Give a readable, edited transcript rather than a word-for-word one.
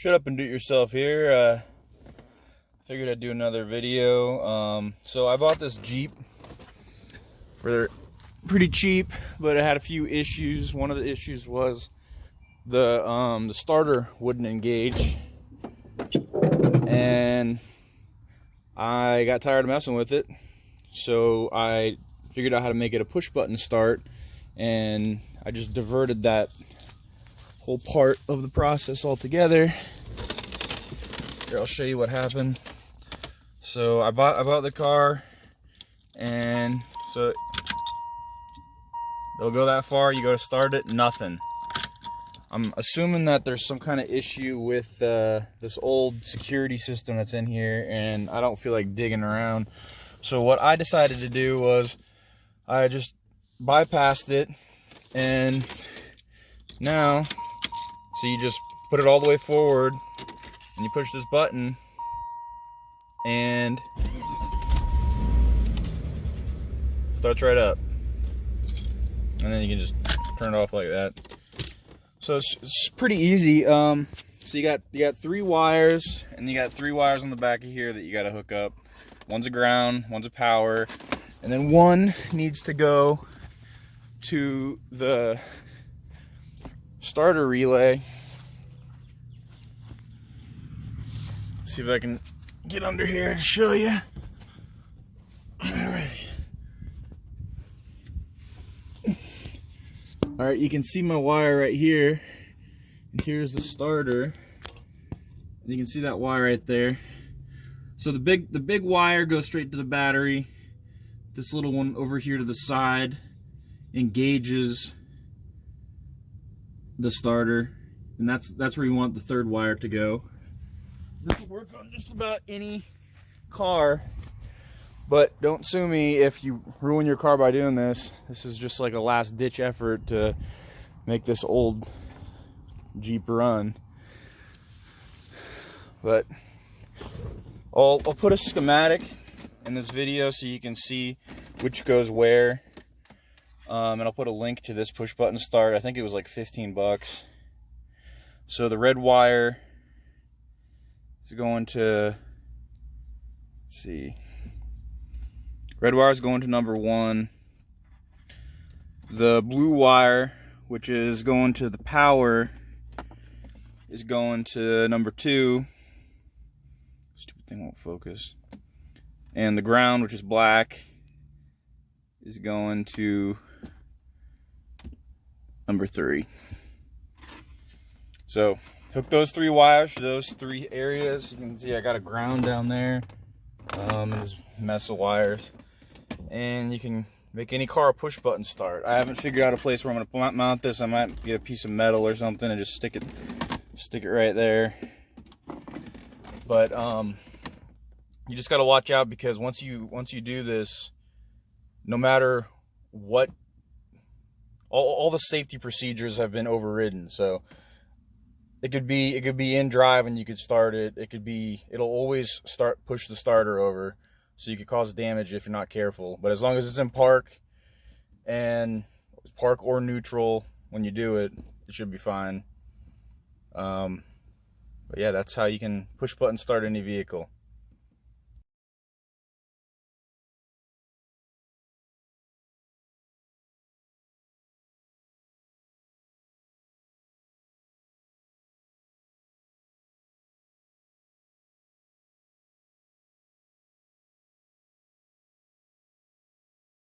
Shut up and do it yourself here. Figured I'd do another video. So I bought this Jeep for pretty cheap, but it had a few issues. One of the issues was the starter wouldn't engage, and I got tired of messing with it, so I figured out how to make it a push button start, and I just diverted that whole part of the process altogether. Here, I'll show you what happened. So I bought the car, and so it'll go that far. You go to start it, nothing. I'm assuming that there's some kind of issue with this old security system that's in here, and I don't feel like digging around. So what I decided to do was I just bypassed it, and now, so you just put it all the way forward, and you push this button, and starts right up, and then you can just turn it off like that. So it's pretty easy. So you got 3 wires, and you got 3 wires on the back of here that you got to hook up. One's a ground, one's a power, and then one needs to go to the starter relay. Let's see if I can get under here to show you. All right, you can see my wire right here, and here's the starter, and you can see that wire right there. So the big wire goes straight to the battery. This little one over here to the side engages the starter, and that's where you want the 3rd wire to go. This will work on just about any car, but don't sue me if you ruin your car by doing this. This is just like a last-ditch effort to make this old Jeep run. But I'll put a schematic in this video so you can see which goes where. And I'll put a link to this push button start. I think it was like 15 bucks. So the red wire is going to, let's see. Red wire is going to number 1. The blue wire, which is going to the power, is going to number 2. Stupid thing won't focus. And the ground, which is black, is going to number 3. So hook those 3 wires to those 3 areas. You can see I got a ground down there. There's a mess of wires. And you can make any car a push button start. I haven't figured out a place where I'm going to mount this. I might get a piece of metal or something and just stick it right there. But you just got to watch out, because once you do this, no matter what, all the safety procedures have been overridden. So it could be in drive and you could start it. It'll always push the starter over. So you could cause damage if you're not careful. But as long as it's in park, and park or neutral when you do it, it should be fine. But yeah, that's how you can push button start any vehicle.